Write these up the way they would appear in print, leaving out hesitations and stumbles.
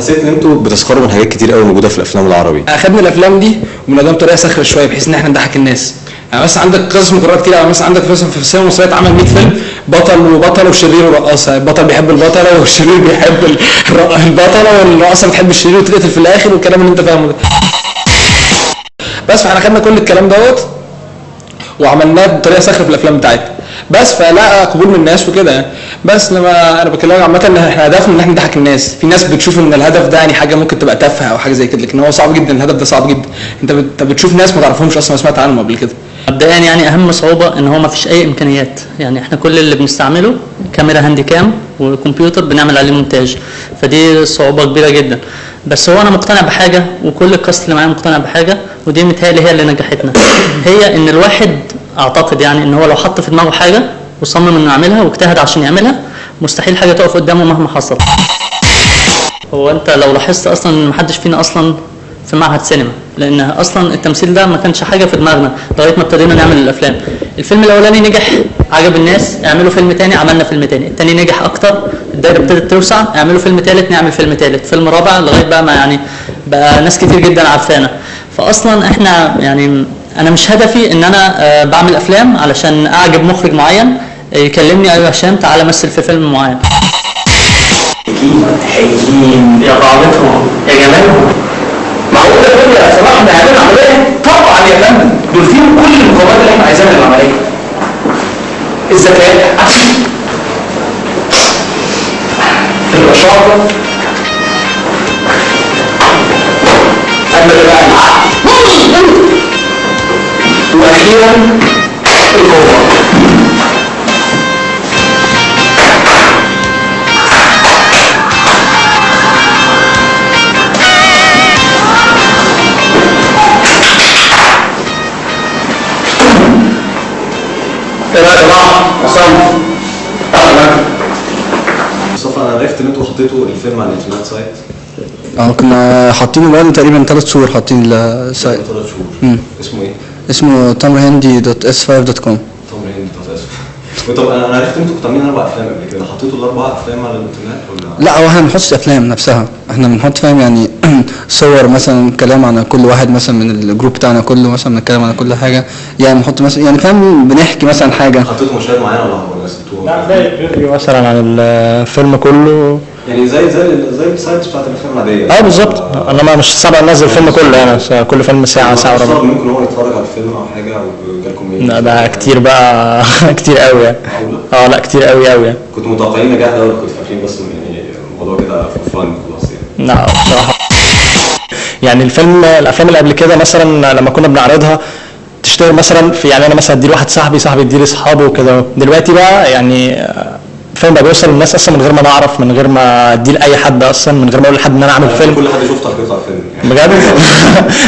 حسيت ان انتوا بتسخروا من حاجات كتير قوي موجوده في الافلام العربي. اخدنا الافلام دي وبنقدمها بطريقه ساخره شويه بحيث ان احنا نضحك الناس. يعني مثلا عندك قصص مكررات كتير، يعني مثلا عندك مثلا في السينما المصريه اتعمل 100 فيلم بطل وشرير ورقاصه، البطل بيحب البطله والشرير بيحب البطله والرقاصه بتحب الشرير وتقتل في الاخر والكلام اللي انت فاهمه ده. بس فاحنا خدنا كل الكلام دوت وعملناه بطريقه ساخره في الافلام بتاعتنا، بس فلا قبول من الناس وكده يعني. بس لما انا بكلمك عامه ان احنا هدفنا ان احنا نضحك الناس. في ناس بتشوف ان الهدف ده يعني حاجه ممكن تبقى تافهه او حاجه زي كده، لكن هو صعب جدا، الهدف ده صعب جدا. انت بتشوف ناس ما تعرفهمش اصلا، ما سمعت عنهم قبل كده. مبدئيا يعني اهم صعوبه ان هو ما فيش اي امكانيات، يعني احنا كل اللي بنستعمله كاميرا هاندي كام وكمبيوتر بنعمل عليه مونتاج، فدي صعوبه كبيره جدا. بس هو انا مقتنع بحاجه وكل الكاست اللي معايا مقتنع بحاجه، ودي متهيألي هي اللي نجحتنا، هي ان الواحد اعتقد يعني ان هو لو حط في دماغه حاجه وصمم انه يعملها واجتهد عشان يعملها مستحيل حاجه تقف قدامه مهما حصل. هو انت لو لاحظت اصلا ما حدش فينا اصلا في معهد سينما، لان اصلا التمثيل ده ما كانش حاجه في دماغنا لغايه ما ابتدينا نعمل الافلام. الفيلم الاولاني نجح عجب الناس، اعملوا فيلم تاني، عملنا فيلم تاني، التاني نجح اكتر، الدايره ابتدت توسع، اعملوا فيلم تالت، نعمل فيلم تالت، فيلم رابع، لغايه بقى ما يعني بقى ناس كتير جدا عارفانا. فاصلا احنا يعني انا مش هدفي ان انا بعمل افلام علشان اعجب مخرج معين يكلمني ايوه هشام تعالى مثل في فيلم معين. حلوين يا بعضتهم يا جمالهم، معقول دول يا صلاح نعمل عمليه؟ طبعا يا فندم، دول فيهم كل المقومات اللي احنا عايزينها للعمليه. الذكاء، الرشاقه، العقل، واخيرا القوه. ايه يا جماعه؟ عصام مصطفى، انا عرفت ان انتوا حطيتوا الفيلم على الانترنت سايت. كنا حاطينه بقالنا تقريبا 3 شهور حاطين السايت. 3 شهور. اسمه ايه؟ اسمه tamrhindi.s5.com. tamrhindi.s. طب انا عرفت ان انتوا كنتوا عاملين 4 افلام قبل كده، حطيتوا ال4 افلام على الانترنت ولا؟ لا، هو احنا ما بنحطش افلام نفسها، احنا بنحط فاهم يعني صور مثلا، كلام عن كل واحد مثلا من الجروب بتاعنا كله، مثلا بنتكلم عن كل حاجه، يعني بنحط مثلا يعني فاهم بنحكي مثلا حاجه. حطيتوا مشاهد معينه ولا سبتوها؟ لا، ده ريفيو مثلا عن الفيلم كله، يعني زي السايتس بتاعت الافلام العاديه. بالظبط. انما مش صعب انزل الفيلم كله، يعني كل فيلم ساعه وربع. ممكن هو يتفرج على الفيلم او حاجه او جالكم ايه؟ لا ده كتير بقى كتير قوي يعني. لا كتير قوي يعني. كنتوا متوقعين نجاح ده ولا كنتوا فاكرين بس يعني الموضوع كده فن خلاص يعني؟ لا بصراحه يعني الافلام اللي قبل كده مثلا لما كنا بنعرضها تشتهر مثلا في، يعني انا مثلا ادي لواحد صاحبي يدي لاصحابه وكده. دلوقتي بقى يعني فيلم بقى بيوصل للناس اصلا من غير ما نعرف، من غير ما اديه لاي حد اصلا، من غير ما اقول لحد ان انا عامل فيلم. كل حد يشوف تركيز على الفيلم يعني. بجد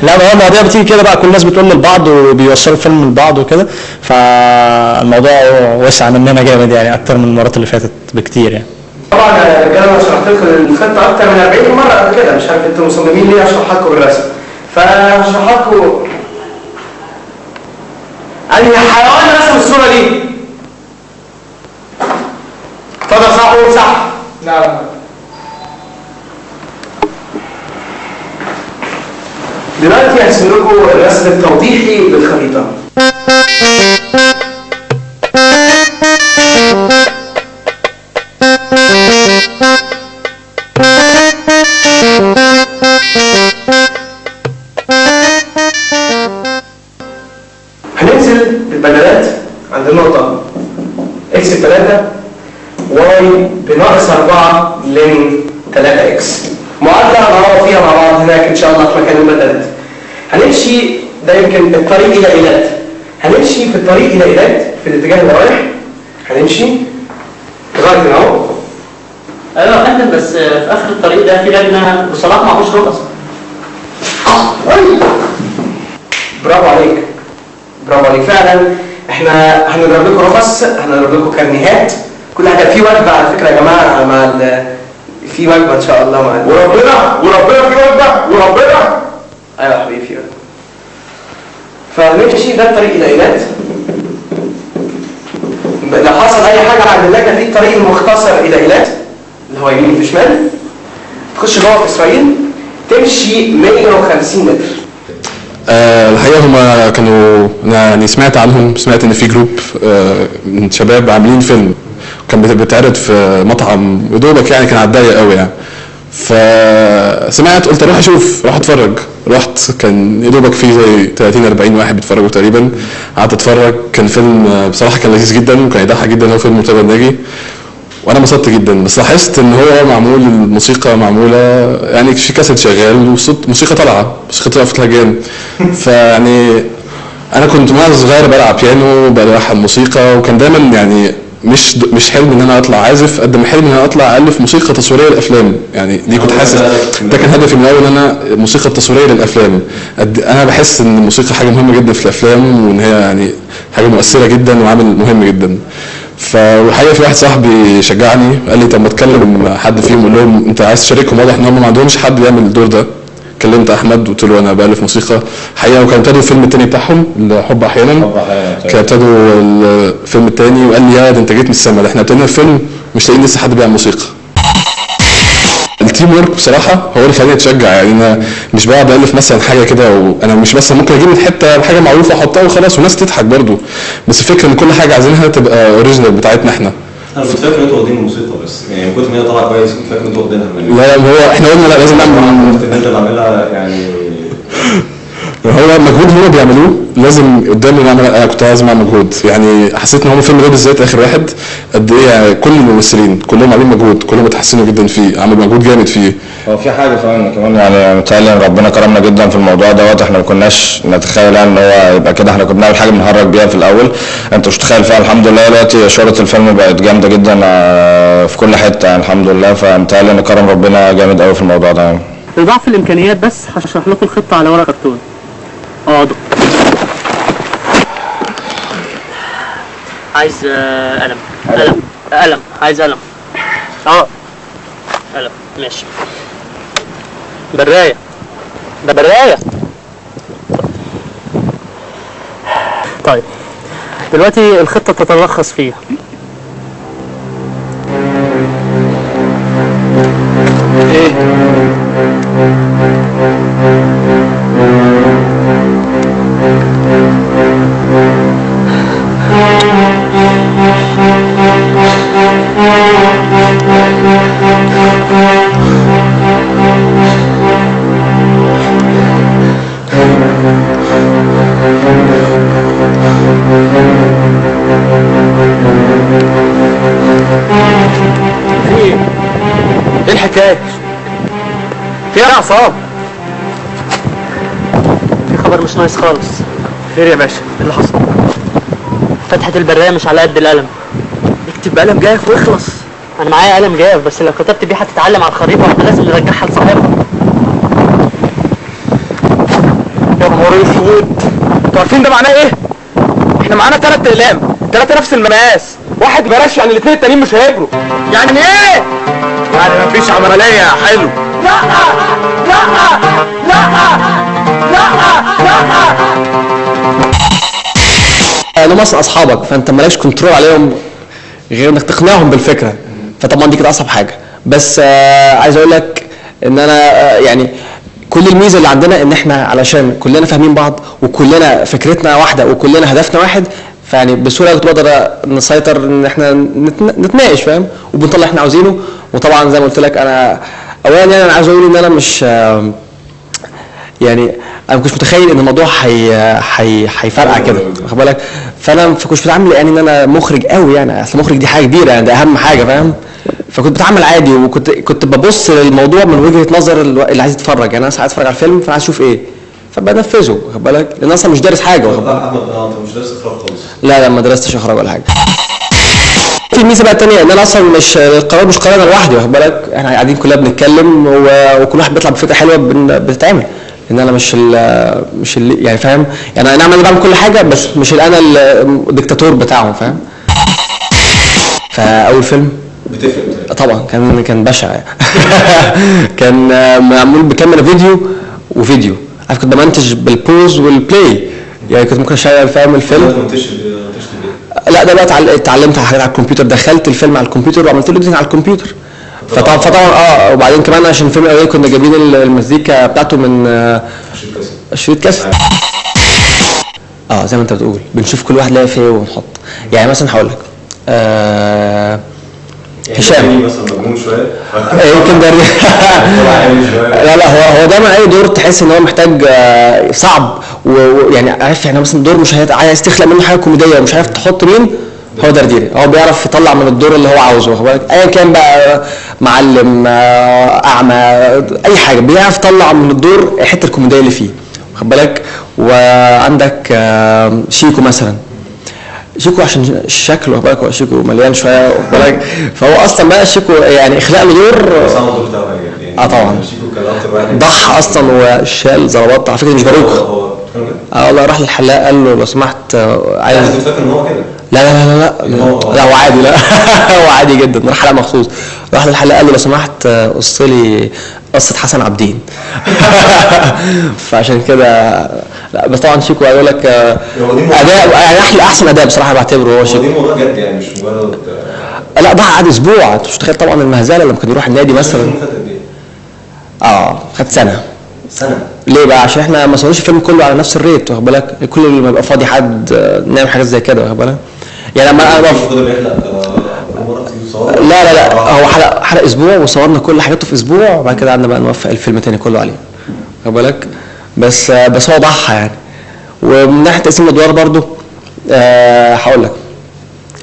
لا، ما هو المواضيع بتيجي كده بقى، كل الناس بتقول لبعض وبيوصلوا الفيلم لبعض وكده، فالموضوع وسع مننا جامد يعني اكتر من المرات اللي فاتت بكتير يعني. طبعا يا رجاله انا شرحت لكم الخطه اكتر من 40 مره قبل كده، مش عارف انتوا مصممين ليه اشرح لكم بالرسم. فهشرح لكم انهي حيوان رسم الصوره دي. اتفضل صح، قول صح. لا دلوقتي هرسم لكم الرسم التوضيحي للخريطه. هننزل بالبدلات عند النقطة اكس ب3 واي بناقص 4 لن 3 اكس. معادلة هنعرف فيها مع بعض هناك ان شاء الله في مكان البدلات. هنمشي ده يمكن الطريق الى ايلات، هنمشي في الطريق الى ايلات في الاتجاه اللي رايح، هنمشي لغاية هنا اهو. ايوه يا فندم، بس في اخر الطريق ده في لجنه بصراحه معهوش رخص. برافو عليك، برافو عليك فعلا. احنا هنضرب لكم رخص، هنضرب لكم كارنيهات، كل حاجه. في وجبه على فكره يا جماعه مع في وجبه ان شاء الله مع وربنا في وجبه وربنا. ايوه يا حبيبي في وجبه. فنمشي ده الطريق الى ايلات. لو حصل اي حاجه عند اللجنه في الطريق المختصر الى ايلات اللي هو يمين في شمال. تخش جوه في اسرائيل تمشي 150 متر. الحقيقه هم كانوا، انا يعني سمعت عنهم، سمعت ان في جروب من شباب عاملين فيلم كان بيتعرض في مطعم يدوبك يعني، كان على الضيق قوي يعني. فسمعت قلت اروح اشوف، راح اتفرج. رحت كان يدوبك فيه زي 30-40 واحد بيتفرجوا تقريبا. قعدت اتفرج، كان فيلم بصراحه كان لذيذ جدا وكان يضحك جدا. هو فيلم مرتضى الناجي وانا انبسطت جدا، بس لاحظت ان هو معمول، الموسيقى معموله يعني في كاسيت شغال وصوت موسيقى طالعه في الهجان. فيعني انا كنت وانا صغير بلعب بيانو بلحن موسيقى، وكان دايما يعني مش حلم ان انا اطلع عازف قد ما حلم ان انا اطلع الف موسيقى تصويريه للافلام. يعني دي كنت حاسس ده كان هدفي من الاول، ان انا موسيقى تصويريه للافلام. انا بحس ان الموسيقى حاجه مهمه جدا في الافلام، وان هي يعني حاجه مؤثره جدا وعامل مهم جدا. فالحقيقه في واحد صاحبي شجعني قال لي طب ما تكلم حد فيهم قول لهم انت عايز تشاركهم، واضح ان هم ما عندهمش حد يعمل الدور ده. كلمت احمد وقلت له انا بالف موسيقى حقيقه، وكانوا ابتدوا الفيلم الثاني بتاعهم الحب احيانا، كانوا ابتدوا الفيلم الثاني وقال لي يا ده انت جيت من السما، ده احنا ابتدينا الفيلم مش لاقيين لسه حد بيعمل موسيقى. التيم ورك بصراحه هو اللي خلاني اتشجع. يعني انا مش بقعد الف مثلا حاجه كده، وانا مش بس ممكن اجيب من حته حاجه معروفه احطها وخلاص والناس تضحك برضو، بس الفكره ان كل حاجه عايزينها تبقى اوريجينال بتاعتنا احنا. انا كنت فاكر ان انتوا واخدين الموسيقى بس، يعني من كتر ما هي طالعه كويس كنت فاكر ان انتوا واخدينها من لا هو احنا قلنا لا لازم نعمل ان انت تعملها يعني. هو المجهود اللي هم بيعملوه لازم قدامي نعمل. انا كنت عايز اعمل مجهود، يعني حسيت ان هو الفيلم ده بالذات اخر واحد قد ايه يعني كل الممثلين كلهم عاملين مجهود، كلهم اتحسنوا جدا فيه، عملوا مجهود جامد فيه. هو في حاجه كمان يعني متهيألي ان ربنا كرمنا جدا في الموضوع دوت. احنا ما كناش نتخيل يعني ان هو يبقى كده، احنا كنا بنعمل حاجه بنهرج بيها في الاول، انت مش متخيل فيها. الحمد لله دلوقتي شهره الفيلم بقت جامده جدا في كل حته يعني الحمد لله. فمتهيألي ان كرم ربنا جامد قوي في الموضوع ده يعني. لضعف الامكانيات بس هشرح لكم الخطه على ورقه كرتون. عايز قلم عايز قلم قلم ماشي. براية طيب دلوقتي الخطة تتلخص فيها ايه؟ ايه الحكاية؟ في اعصاب، في خبر مش نايس خالص. خير يا باشا؟ ايه اللي حصل؟ فتحة البراية مش على قد القلم. اكتب بقلم جاف واخلص. انا معايا قلم جاف بس لو كتبت بيه هتتعلم على الخريطة واحنا لازم نرجعها لصاحبها. يا نهار اسود، انتوا عارفين ده معناه ايه؟ احنا معانا 3 اقلام، 3 نفس المقاس، واحد بلاش يعني الاثنين التانيين مش هيجروا. يعني ايه؟ يعني مفيش عملية يا حلو. لا لا لا لا لهم اصلا اصحابك، فانت مالكش كنترول عليهم غير انك تقنعهم بالفكره، فطبعا دي كده اصعب حاجه. بس عايز اقول لك ان انا يعني كل الميزه اللي عندنا ان احنا علشان كلنا فاهمين بعض وكلنا فكرتنا واحده وكلنا هدفنا واحد، فيعني بسهوله كنت بقدر نسيطر ان احنا نتناقش فاهم، وبنطلع اللي احنا عاوزينه. وطبعا زي ما قلت لك انا اولا يعني انا عايز اقول ان انا مش يعني انا ما كنتش متخيل ان الموضوع هيفرقع كده واخد بالك، فانا كنتش بتعامل يعني ان انا مخرج قوي يعني، اصل المخرج دي حاجه كبيره يعني، ده اهم حاجه فاهم. فكنت بتعامل عادي وكنت ببص للموضوع من وجهه نظر اللي عايز يتفرج، يعني انا عايز اتفرج على الفيلم فانا عايز اشوف ايه فبنفذه واخد بالك، لان اصلا مش دارس حاجه واخد بالك. احمد انت مش دارس اخراج خالص؟ لا ما درستش اخراج ولا حاجه. في الميزه بقى الثانيه ان انا اصلا مش القرار مش قرارنا لوحدي واخد بالك، احنا قاعدين كلنا بنتكلم وكل واحد بيطلع بفكره حلوه بتتعمل، ان انا مش اللي يعني فاهم يعني. انا بعمل كل حاجه بس مش انا الدكتاتور بتاعهم فاهم. فاول فيلم بتفرق طبعا كان بشع كان معمول بكاميرا فيديو عارف، كنت بمنتج بالبوز والبلاي يعني، كنت ممكن اشغل فاهم الفيلم. لا ده بقى اتعلمت حاجات على الكمبيوتر، دخلت الفيلم على الكمبيوتر وعملت له اديتنج على الكمبيوتر، فطبعا وبعدين كمان عشان الفيلم الاولاني كنا جايبين المزيكا بتاعته من شريط كاسيت. زي ما انت بتقول بنشوف كل واحد لاقي فيه ايه ونحط. يعني مثلا هقول لك هشام مثلا مجنون شويه يمكن ده لا هو دايما اي دور تحس ان هو محتاج صعب ويعني عارف يعني مثلا دور مش عايز تخلق منه حاجه كوميديه ومش عارف تحط مين. هو درديري هو بيعرف يطلع من الدور اللي هو عاوزه ايا كان بقى معلم اعمى اي حاجه بيعرف يطلع من الدور الحته الكوميديه اللي فيه واخد بالك. وعندك شيكو مثلا شيكو عشان شكله واخد بالك هو شيكو مليان شويه واخد بالك فهو اصلا بقى شيكو يعني اخلاق له دور طبعا ضحى اصلا وشال ضربات على فكره مش باروخ والله راح للحلاق قال له لو سمحت عايز فاكر ان هو كده لا هو عادي لا هو عادي جدا راح حلقه مخصوص راح للحلاق قال له لو سمحت قص لي قصه حسن عابدين فعشان كده لا بس طبعا شيكو هيقول لك اداء يعني احسن اداء بصراحه بعتبره هو شيكو. دي موضوع جد يعني مش مجرد لا ضحى قعد اسبوع انت مش متخيل طبعا المهزله لما كان يروح النادي مثلا خد سنه ليه بقى عشان احنا ما صورناش الفيلم كله على نفس الريت واخد بالك كل ما يبقى فاضي حد نعمل حاجات زي كده واخد بالك يعني لما انا لا هو حلق اسبوع وصورنا كل حاجاته في اسبوع وبعد كده قعدنا بقى نوفق الفيلم تاني كله عليه واخد بالك بس هو ضحى يعني. ومن ناحيه تقسيم الادوار برضو هقول لك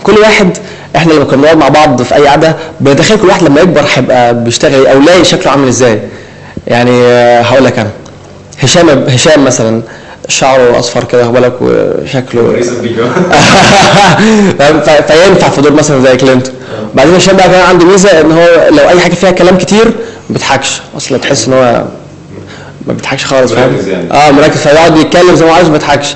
كل واحد احنا لما كنا بنقعد مع بعض في اي قعده بنتخيل كل واحد لما يكبر هيبقى بيشتغل او لاقي شكله عامل ازاي. يعني هقول لك انا هشام مثلا شعره اصفر كده واخد بالك وشكله فينفع في دور مثلا زي كلينتون. بعدين هشام بقى كان عنده ميزه ان هو لو اي حاجه فيها كلام كتير ما بيضحكش اصلا تحس ان هو ما بيضحكش خالص فاهم مركز فيقعد يتكلم زي ما عايز ما بيضحكش.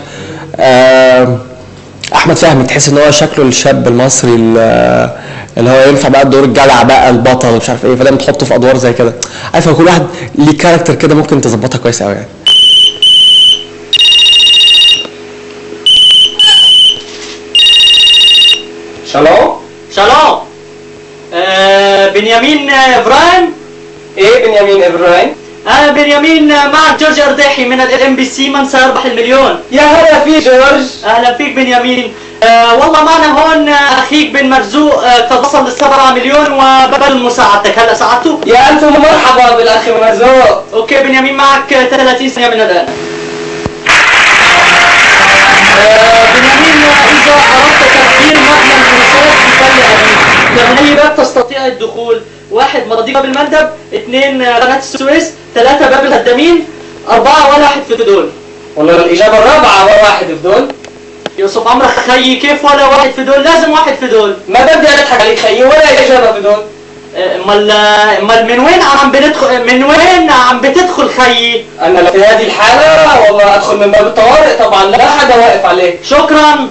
احمد فهمي تحس ان هو شكله الشاب المصري اللي هو ينفع بقى دور الجدع بقى البطل مش عارف ايه فدايما تحطه في ادوار زي كده عارف كل واحد ليه كاركتر كده ممكن تظبطها كويس قوي يعني. شالوم بنيامين ابراهيم. ايه بنيامين ابراهيم؟ انا بنيامين مع جورج ارداحي من الMBC من سيربح المليون. يا هلا فيك جورج. اهلا فيك بنيامين. والله معنا هون اخيك بن مرزوق قد وصل ل7 مليون وبقبل مساعدتك. هلا ساعدته؟ يا الف مرحبا بالاخ مرزوق. اوكي بنيامين معك 30 ثانيه من الان. بنيامين اذا اردت تغيير مبنى المنشات بفل أبيك كمهيبات تستطيع الدخول 1 مضيق باب المندب 2 قناة السويس 3 باب الهدامين 4 ولا واحد في دول. والله الاجابه الرابعه ولا واحد في دول. يوسف عمرك خيي كيف ولا واحد في دول؟ لازم واحد في دول. ما بدي اضحك عليك خيي ولا اجابه في دول. امال من وين عم بتدخل خيي؟ انا في هذه الحاله والله ادخل من باب الطوارئ طبعا لا حدا واقف عليه. شكرا.